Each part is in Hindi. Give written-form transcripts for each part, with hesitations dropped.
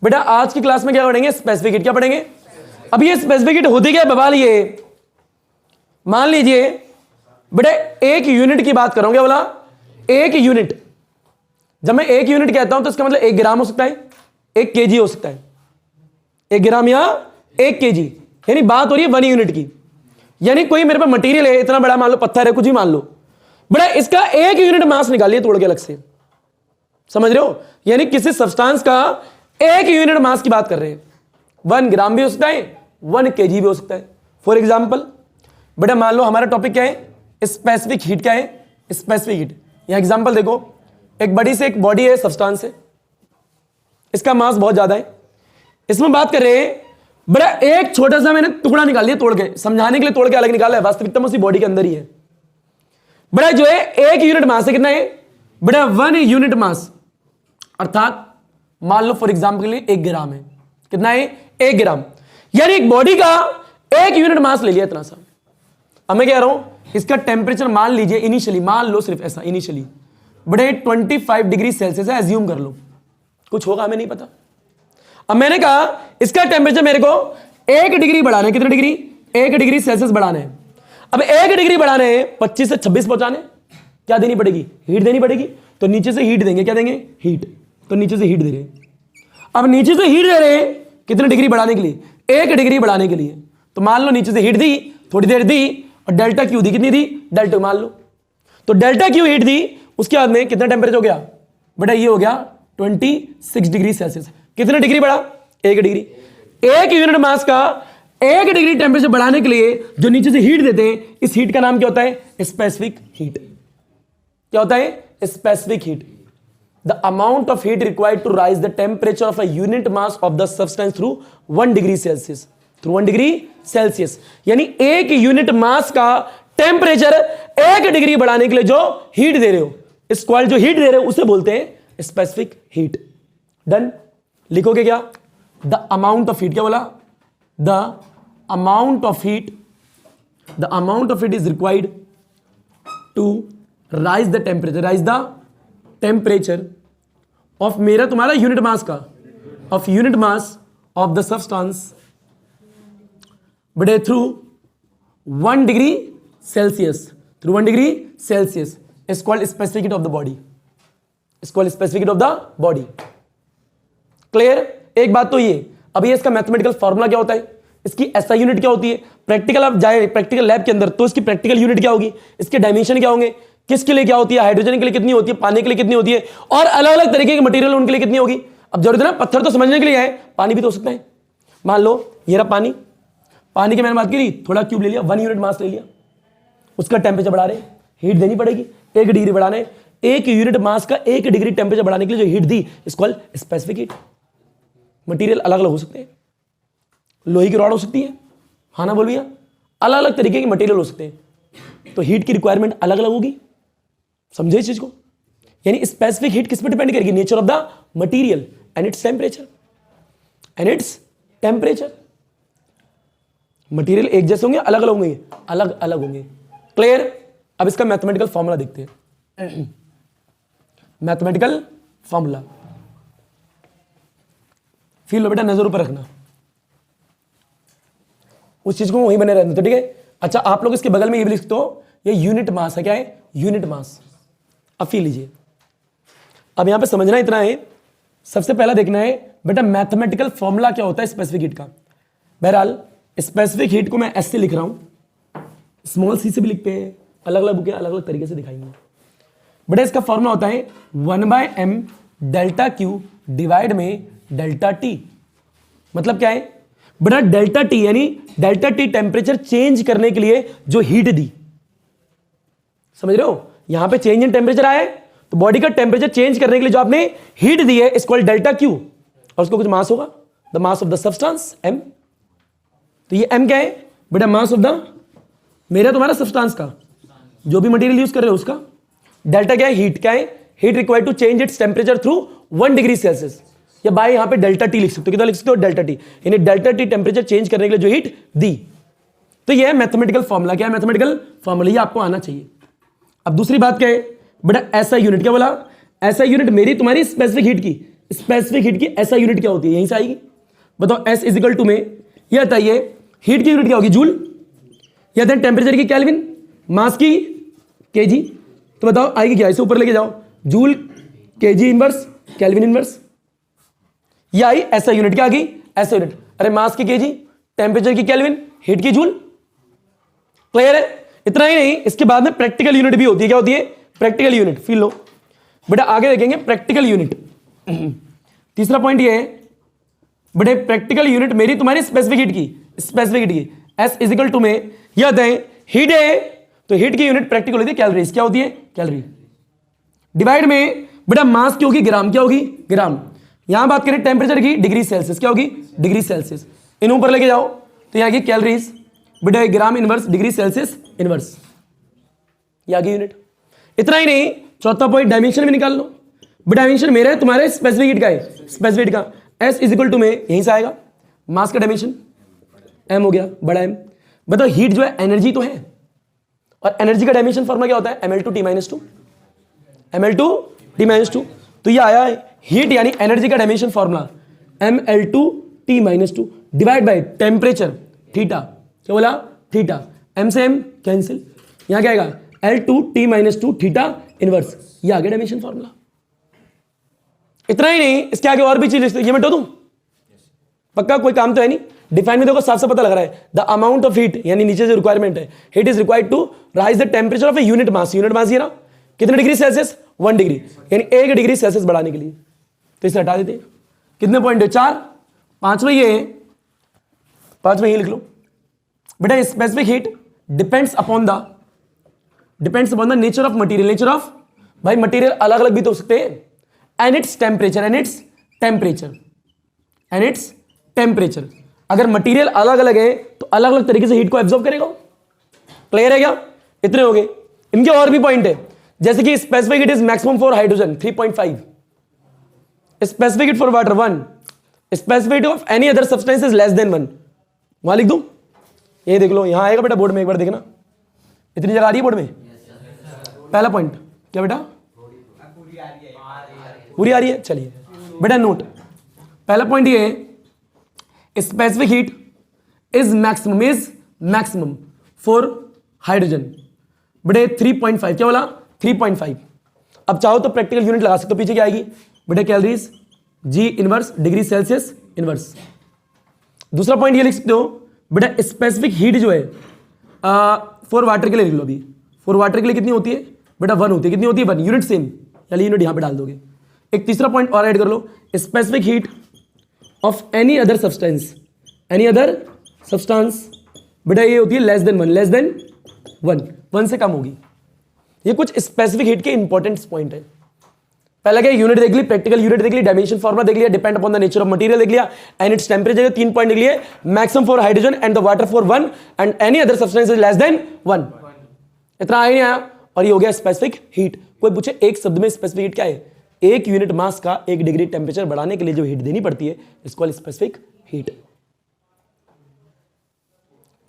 बेटा आज की क्लास में क्या पढ़ेंगे? Specific heat. क्या पढ़ेंगे? अब ये स्पेसिफिक हीट होती क्या है बवाल? ये मान लीजिए बेटा एक यूनिट की बात करूंगा, बोला एक यूनिट। जब मैं एक यूनिट कहता हूं तो इसका मतलब 1 ग्राम हो सकता है, 1 केजी हो सकता है, 1 ग्राम या 1 केजी, यानी बात हो रही है 1 यूनिट की। यानी कोई मेरे पास मटेरियल है इतना बड़ा, मान लो पत्थर है, कुछ भी मान लो, बड़ा इसका 1 यूनिट मास निकालिए तोड़ के अलग से। समझ रहे हो? यानी किसी सब्सटेंस का 1 यूनिट मास की बात कर रहे हैं। 1 ग्राम भी हो सकता है, 1 केजी भी हो सकता है। फॉर एग्जाम्पल बेटा मान लो हमारा टॉपिक क्या है? Specific heat. क्या है? Specific heat. यहां एग्जाम्पल देखो, एक बड़ी से एक बॉडी है, सब्सटेंस है, इसका मास बहुत ज्यादा है, इसमें बात कर रहे हैं बड़ा एक छोटा सा मैंने टुकड़ा निकाल लिया तोड़ के, समझाने के लिए तोड़ के अलग निकाला है, वास्तविकता में उसी बॉडी के अंदर ही है। बड़ा जो है 1 यूनिट मास है, कितना है बड़ा? 1 यूनिट मास, अर्थात मान लो फॉर एग्जाम्पल के लिए 1 ग्राम है। कितना है? 1 ग्राम। यानी एक बॉडी का 1 यूनिट मास ले लिया इतना सा। अब मैं कह रहा हूं इसका टेम्परेचर मान लीजिए इनिशियली, मान लो सिर्फ ऐसा इनिशियली बड़े 25 डिग्री सेल्सियस है, एज्यूम कर लो, कुछ होगा हमें नहीं पता। अब मैंने कहा इसका टेम्परेचर मेरे को 1 डिग्री बढ़ाना है। कितने डिग्री? 1 डिग्री सेल्सियस बढ़ाना है। अब 1 डिग्री बढ़ाने हैं 25 से 26 पहुंचाने, क्या देनी पड़ेगी? हीट देनी पड़ेगी। तो नीचे से हीट देंगे, क्या देंगे? हीट। तो नीचे से हीट दे रहे हैं। अब नीचे से हीट दे रहे हैं कितने डिग्री बढ़ाने के लिए? 1 डिग्री बढ़ाने के लिए। तो मान लो नीचे से हीट दी, थोड़ी देर दी, और डेल्टा क्यू दी, कितनी दी? डेल्टा मान लो। तो डेल्टा क्यू हीट दी, उसके बाद में कितना टेम्परेचर हो गया बेटा? ये हो गया 26 डिग्री सेल्सियस। कितने डिग्री बढ़ा? 1 डिग्री। 1 यूनिट मास का 1 डिग्री टेम्परेचर बढ़ाने के लिए जो नीचे से हीट देते हैं, इस हीट का नाम क्या होता है? Specific heat. क्या होता है? Specific heat. The amount of heat required to raise the temperature of a unit mass of the substance through 1 degree Celsius, through 1 degree Celsius. यानी 1 यूनिट मास का टेम्परेचर 1 डिग्री बढ़ाने के लिए जो हीट दे रहे हो, इस कॉइल जो हीट दे रहे हो उसे बोलते हैं स्पेसिफिक हीट। डन। लिखोगे क्या? The amount of heat. क्या बोला? The amount of heat, the amount of heat is required to raise the temperature, raise the temperature of, मेरा तुम्हारा यूनिट मास का, of unit mass of the substance बड़े through 1 degree Celsius, through 1 degree Celsius is called specific heat of the body, is called specific heat of the body. Clear? एक बात तो ये। अब ये इसका मैथमेटिकल फॉर्मूला क्या होता है, इसकी एसआई यूनिट क्या होती है, प्रैक्टिकल आप जाए प्रैक्टिकल लैब के अंदर तो इसकी प्रैक्टिकल यूनिट क्या होगी, इसके डायमेंशन क्या होंगे, किसके लिए क्या होती है, हाइड्रोजन के लिए कितनी होती है, पानी के लिए कितनी होती है, और अलग अलग तरीके के मटेरियल उनके लिए कितनी होगी। अब जरूरत है ना, पत्थर तो समझने के लिए है, पानी भी तो हो सकता है। मान लो ये रहा पानी, पानी की मैंने बात करी, थोड़ा क्यूब ले लिया, 1 यूनिट मास ले लिया, उसका टेम्परेचर बढ़ा रहे, हीट देनी पड़ेगी, 1 डिग्री बढ़ाने, 1 यूनिट मास का 1 डिग्री टेम्परेचर बढ़ाने के लिए जो हीट दी इसको स्पेसिफिक हीट। मटेरियल अलग अलग हो सकते हैं, लोहे की रॉड हो सकती है, हाँ ना बोल भैया, अलग अलग तरीके के मटेरियल हो सकते हैं, तो हीट की रिक्वायरमेंट अलग अलग होगी। समझे इस चीज को? यानी स्पेसिफिक हीट किस पर डिपेंड करेगी? Nature of the material and its temperature, and its temperature. Material एक जैसे होंगे, अलग अलग होंगे, अलग अलग होंगे। क्लियर? अब इसका मैथमेटिकल फॉर्मूला देखते हैं। मैथमेटिकल फॉर्मूला फील लो बेटा, नजर ऊपर रखना, उस चीज को वहीं बने रहने तो ठीक है। अच्छा आप लोग इसके बगल में ये भी लिख दो, ये यूनिट मास है। क्या है? Unit mass. अब फील लीजिए। अब यहां पे समझना इतना है, सबसे पहला देखना है बेटा मैथमेटिकल फॉर्मूला क्या होता है स्पेसिफिक हीट का। बहरहाल स्पेसिफिक हीट को मैं ऐसे लिख रहा हूं, स्मॉल सी से भी लिखते हैं, अलग अलग बुकें अलग अलग तरीके से दिखाएंगे। बेटा इसका फॉर्मूला होता है 1/m डेल्टा क्यू डिवाइड में डेल्टा टी। मतलब क्या है बेटा? डेल्टा टी यानी डेल्टा टी टेम्परेचर चेंज करने के लिए जो हीट दी। समझ रहे हो? यहां पे चेंज इन टेम्परेचर आया है, तो बॉडी का टेम्परेचर चेंज करने के लिए जो आपने हीट दी है इस कॉल्ड डेल्टा क्यू, और उसको कुछ मास होगा, the mass of the substance m। तो ये m क्या है बेटा? मास ऑफ द, मेरा तुम्हारा सब्सटेंस का, जो भी मटेरियल यूज कर रहे हो उसका। डेल्टा क्या है? हीट। क्या है? Heat required to change its temperature through 1 degree Celsius, या बाय यहां पे डेल्टा टी लिख सकते हो। कितना लिख सकते हो? डेल्टा टी, यानी डेल्टा टी टेम्परेचर चेंज करने के लिए जो हीट दी। तो ये है मैथमेटिकल फॉर्मूला। क्या है मैथमेटिकल फॉर्मूला? ये आपको आना चाहिए। अब दूसरी बात क्या है बेटा? ऐसा यूनिट। क्या बोला? ऐसा यूनिट मेरी तुम्हारी स्पेसिफिक हीट की, स्पेसिफिक हीट की ऐसा यूनिट क्या होती है, यहीं से आएगी। बताओ एस इजिकल टू में यह बताइए हीट की यूनिट क्या होगी, जूल, या देन टेम्परेचर की केल्विन, मास की केजी। तो बताओ आएगी क्या, इसे ऊपर लेके जाओ, joule KG inverse kelvin inverse. ये आई ऐसा यूनिट, क्या आ गई ऐसा यूनिट। अरे मास की केजी, टेम्परेचर की केल्विन, हीट की जूल। क्लियर है? इतना ही नहीं, इसके बाद में प्रैक्टिकल यूनिट भी होती है। क्या होती है? Practical unit. फील लो बेटा, आगे देखेंगे प्रैक्टिकल यूनिट। तीसरा पॉइंट ये है बेटे, प्रैक्टिकल यूनिट मेरी तुम्हारी स्पेसिफिक हीट की, स्पेसिफिक हीट की एस इजिकल टू में याद है हीट है, तो हीट की यूनिट प्रैक्टिकल होती है कैलोरीज। क्या होती है? कैलोरी। डिवाइड में बेटा मास की होगी ग्राम, क्या होगी? ग्राम। यहां बात करें टेम्परेचर की, डिग्री सेल्सियस, क्या होगी? Degree Celsius. इन ऊपर लेके जाओ तो यहां की कैलोरीज बेटा ग्राम इनवर्स डिग्री सेल्सियस इनवर्स, ये आ गई यूनिट। इतना ही नहीं, चौथा पॉइंट डायमेंशन भी निकाल लो। डायमेंशन मेरा है, तुम्हारे स्पेसिफिक हीट का है, स्पेसिफिक हीट का एस इजिकल टू में यहीं से आएगा। मास का डायमेंशन एम हो गया, बड़ा एम। बताओ हीट जो है एनर्जी तो है, और एनर्जी का डायमेंशन फॉर्मूला क्या होता है? ml2 t-2, ml2 t-2। तो ये आया है हीट यानी एनर्जी का dimension formula ml2 t-2 divide by temperature theta. क्या बोला? थीटा। एम से एम कैंसिल, यहां क्या आएगा? L2 t-2 theta inverse. ये आगे डायमेंशन फॉर्मूला। इतना ही नहीं, इसके आगे और भी चीज, ये मैं दूं पक्का, कोई काम तो है नहीं। डिफाइन में देखो साफ साफ पता लग रहा है, द अमाउंट ऑफ हीट, यानी नीचे जो रिक्वायरमेंट है, heat is required to raise the temperature of a unit mass. Unit mass ये ना कितने डिग्री सेल्सियस? 1 डिग्री, यानी 1 डिग्री सेल्सियस बढ़ाने के लिए। तो इसे हटा देते हैं। कितने पॉइंट है? 4। पांचवा ये, पांचवा ये लिख लो बेटा, specific heat depends upon the nature of material. Nature of, भाई मटेरियल अलग अलग भी तो हो सकते हैं। And its temperature, and its temperature, and its temperature. अगर मटेरियल अलग अलग है तो अलग अलग तरीके से हीट को एब्जॉर्ब करेगा। क्लियर है क्या? इतने हो गए। इनके और भी पॉइंट है, जैसे कि specific heat is maximum for hydrogen 3.5, specific heat for water 1, specific heat of any other substance is less than 1। वहां लिख दूं? ये देख लो, यहां आएगा बेटा बोर्ड में, एक बार देखना। इतनी जगह आ रही है बोर्ड में? पहला पॉइंट क्या बेटा? पूरी आ रही है? चलिए बेटा नोट, पहला पॉइंट ये है, specific heat is maximum for hydrogen बेटे 3.5। क्या बोला? 3.5। अब चाहो तो प्रैक्टिकल यूनिट लगा सकते हो, पीछे क्या आएगी बेटे? कैलोरीज, जी इनवर्स डिग्री सेल्सियस इनवर्स। दूसरा पॉइंट ये लिख सकते हो बेटा, स्पेसिफिक हीट जो है फॉर वाटर के लिए लिख लो। अभी फॉर वाटर के लिए कितनी होती है बेटा? 1 होती है। कितनी होती है? 1 यूनिट सेम, चलिए यूनिट यहां पे डाल दोगे। एक तीसरा पॉइंट और ऐड कर लो, specific heat of any other substance, any other substance बेटा ये होती है लेस देन 1, लेस देन 1 से कम होगी। ये कुछ स्पेसिफिक हीट के इंपॉर्टेंट पॉइंट है। पहला क्या? यूनिट देख ली, प्रैक्टिकल यूनिट देख ली, डायमेंशन फॉर्मूला देख लिया, depend upon the nature of material देख लिया, एंड इट्स टेम्परेचर। 3 पॉइंट देख लिए, maximum for hydrogen and the water for 1 and any other substance is less than 1। इतना आया नहीं आया? और ये हो गया स्पेसिफिक हीट। कोई पूछे एक शब्द में स्पेसिफिक हीट क्या है? एक यूनिट मास का 1 डिग्री टेम्परेचर बढ़ाने के लिए जो हीट देनी पड़ती है इसको स्पेसिफिक हीट।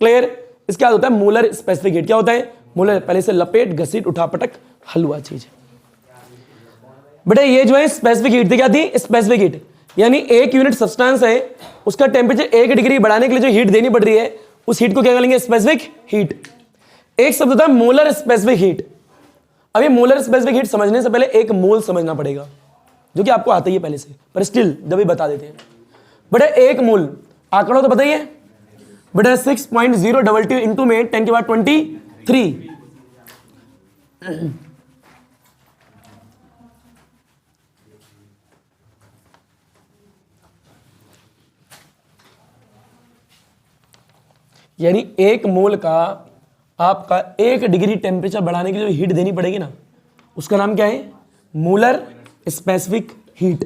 क्लियर? इसका होता है मोलर स्पेसिफिक हीट। क्या होता है? मोलर, पहले से लपेट घसीट उठा पटक हलवा चीज। बेटा ये जो है स्पेसिफिक हीट थी, क्या थी? स्पेसिफिक हीट, यानी एक यूनिट सब्सटेंस है, उसका टेम्परेचर 1 डिग्री बढ़ाने के लिए जो हीट देनी पड़ रही है उस हीट को क्या करेंगे? Specific heat. एक शब्द होता है मोलर स्पेसिफिक हीट। अब ये मोलर स्पेसिफिक हीट समझने से पहले एक मोल समझना पड़ेगा, जो कि आपको आता ही है पहले से, पर स्टिल जब भी बता देते हैं। बेटा एक मोल आंकड़ा तो बताइए बेटा, 6.022 इंटू में 10 के बाद 23। यानी एक मोल का आपका 1 डिग्री टेम्परेचर बढ़ाने के लिए जो हीट देनी पड़ेगी ना, उसका नाम क्या है? Molar specific heat.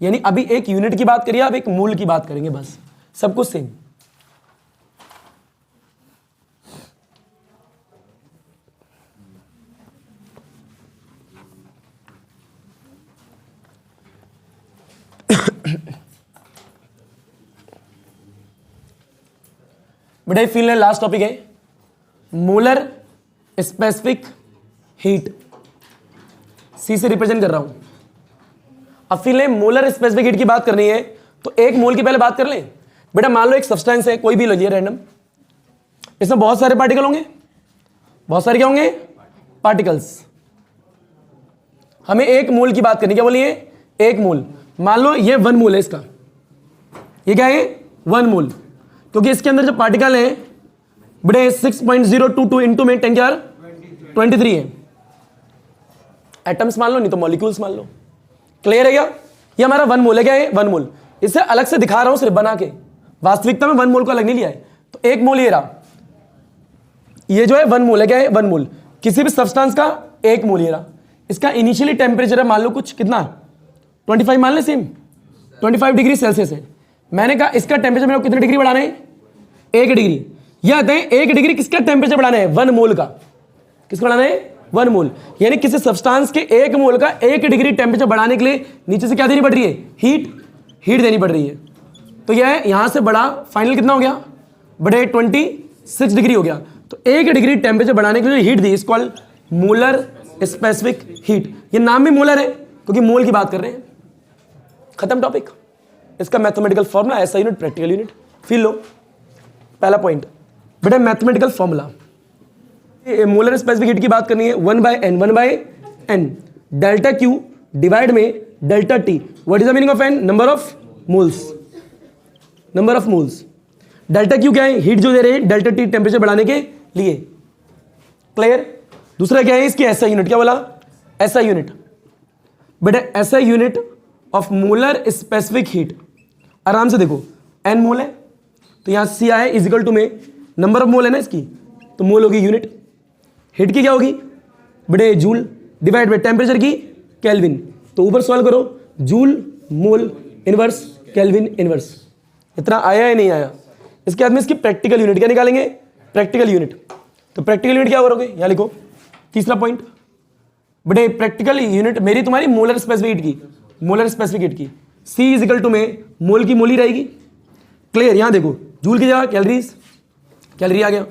यानी अभी एक यूनिट की बात करिए, अब एक मोल की बात करेंगे, बस सब कुछ सेम। बेटा फिर लास्ट टॉपिक है मोलर स्पेसिफिक हीट। सी से रिप्रेजेंट कर रहा हूं। अब फिर मोलर स्पेसिफिक हीट की बात करनी है तो एक मोल की पहले बात कर लें। बेटा मान लो एक सब्सटेंस है, कोई भी लो, रैंडम, इसमें बहुत सारे पार्टिकल होंगे, बहुत सारे क्या होंगे, पार्टिकल्स। हमें एक मोल की बात करनी, क्या बोलिए, एक मोल। मान लो ये 1 मोल है इसका, ये क्या है, 1 मोल, क्योंकि इसके अंदर जो पार्टिकल है बड़े 6.022 इंटू में 10⁻23 है। एटम्स मान लो, नहीं तो मॉलिक्यूल्स मान लो। क्लियर है क्या? ये हमारा 1 मोल है, क्या है, 1 मोल। इसे अलग से दिखा रहा हूं सिर्फ बना के, वास्तविकता में 1 मोल को अलग नहीं लिया है। तो 1 मोल ये रहा, ये जो है 1 मोल है, क्या है, 1 मोल। किसी भी सब्सटेंस का 1 मोल ये रहा। इसका इनिशियली टेम्परेचर है मान लो कुछ कितना, 25 मान ले, सेम 25 डिग्री सेल्सियस है। मैंने कहा इसका टेम्परेचर मेरे को कितने डिग्री बढ़ाना है, 1 डिग्री। यह आते हैं 1 डिग्री किसका टेम्परेचर बढ़ाना है, 1 मोल का। किसका बढ़ाना है, 1 मोल। यानी किसी सब्सटेंस के 1 मोल का 1 डिग्री टेम्परेचर बढ़ाने के लिए नीचे से क्या देनी पड़ रही है, हीट देनी पड़ रही है। तो यह यहां से बड़ा फाइनल कितना हो गया, बड़े 26 डिग्री हो गया। तो 1 डिग्री टेम्परेचर बढ़ाने के लिए हीट दी, इस कॉल्ड मोलर स्पेसिफिक हीट। ये नाम भी मोलर है क्योंकि मोल की बात कर रहे हैं। खत्म टॉपिक। इसका मैथमेटिकल फॉर्मूला, ऐसा यूनिट, प्रैक्टिकल यूनिट। फिर लो पहला पॉइंट बेटा, mathematical formula. Molar specific heat की बात करनी है, 1/n डेल्टा Q डिवाइड में delta T। What is the meaning of n, number of moles, number of moles. Delta Q क्या है, हीट जो दे रहे हैं डेल्टा T टेम्परेचर बढ़ाने के लिए। क्लियर? दूसरा क्या है इसकी SI यूनिट, क्या बोला, SI यूनिट। बेटा SI unit of molar specific heat, आराम से देखो, n मोल है तो यहां CI है इजिकल टू में नंबर ऑफ मोल है ना इसकी, तो मोल होगी यूनिट। हीट की क्या होगी बेटे, जूल डिवाइड बाय टेम्परेचर की केल्विन। तो ऊपर सॉल्व करो, joule mole inverse kelvin inverse. इतना आया या नहीं आया? इसके बाद में इसकी प्रैक्टिकल यूनिट क्या निकालेंगे, प्रैक्टिकल यूनिट। तो प्रैक्टिकल यूनिट क्या करोगे, यहां लिखो तीसरा पॉइंट। बेटे प्रैक्टिकल यूनिट मेरी तुम्हारी मोलर स्पेसिफिक हीट की, मोलर स्पेसिफिक हीट की C इजिकल टू में मोल की मोल ही रहेगी। क्लियर? यहां देखो, जूल की जगह कैलोरीज, कैलोरी आ गया,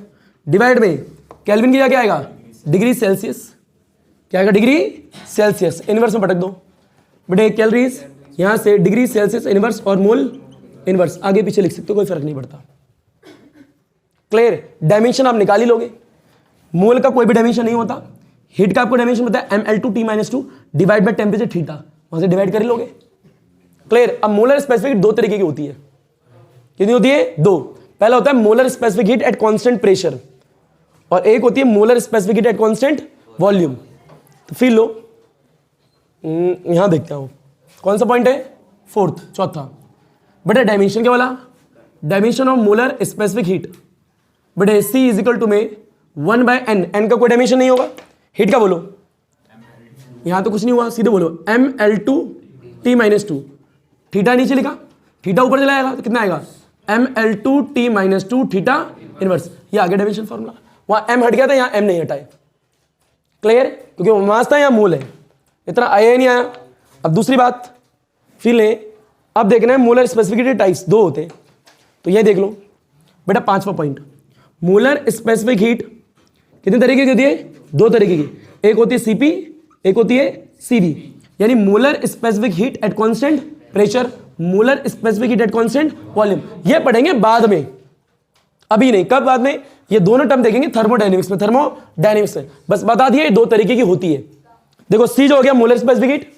डिवाइड में केल्विन की जगह क्या आएगा, डिग्री सेल्सियस। क्या आएगा, डिग्री सेल्सियस। इनवर्स में पटक दो बेटे, कैलोरीज यहां से डिग्री सेल्सियस इनवर्स और मोल इनवर्स, आगे पीछे लिख सकते हो, कोई फर्क नहीं पड़ता। क्लियर? डायमेंशन आप निकाल ही लोगे, मोल का कोई भी डायमेंशन नहीं होता। हीट का आपको डायमेंशन पता है, mL2T-2 divide by temperature theta, वहां से डिवाइड कर ही लोगे। क्लियर? अब मोलर स्पेसिफिक हीट 2 तरीके की होती है। कितनी होती है, 2। पहला होता है molar specific heat at constant pressure, और एक होती है molar specific heat at constant volume. तो फिर लो, यहां देखता हूं कौन सा पॉइंट है, 4th, चौथा। बेटा डायमेंशन क्या वाला, dimension of molar specific heat. बेटे C इजिकल टू में 1/n, n का कोई डायमेंशन नहीं होगा। हीट का बोलो, यहां तो कुछ नहीं हुआ, सीधे बोलो mL2T-2। थीटा नीचे लिखा, थीटा ऊपर चला जाएगा तो कितना आएगा, mL2T-2 थीटा इनवर्स। ये आगे डायमेंशन फॉर्मूला, वहां m हट गया था, यहां m नहीं हटाए। क्लियर? क्योंकि वो मास था, यहां मोल है। इतना आया ही नहीं आया। अब दूसरी बात फिर ले, अब देखना है मोलर स्पेसिफिक टाइप्स 2 होते हैं, तो ये देख लो बेटा। 5वां पॉइंट, मोलर स्पेसिफिक हीट कितने तरीके की होती है, 2 तरीके की। एक होती है CP, एक होती है CV। यानी molar specific heat at constant pressure, molar specific heat at constant volume. ये पढ़ेंगे बाद में, अभी नहीं। कब बाद में? ये दोनों टर्म देखेंगे थर्मोडायनेमिक्स में, थर्मोडायनेमिक्स में। बस बता दिए ये 2 तरीके की होती है। देखो C जो हो गया molar specific heat,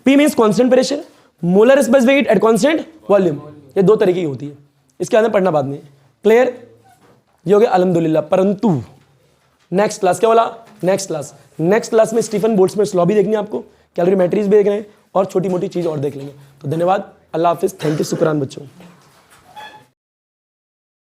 P means constant pressure, molar specific heat at constant volume. ये 2 तरीके की होती है, इसके अंदर पढ़ना बाद में। क्लियर? ये हो गया अल्हम्दुलिल्लाह। परंतु नेक्स्ट क्लास क्या बोला, नेक्स्ट क्लास में स्टीफन बोल्ट्जमैन लॉ भी देखनी है आपको, कैलोरीमेट्रीज भी देख रहे हैं, और छोटी मोटी चीज और देख लेंगे। तो धन्यवाद, अल्लाह हाफिज, थैंक यू, शुक्रान बच्चों।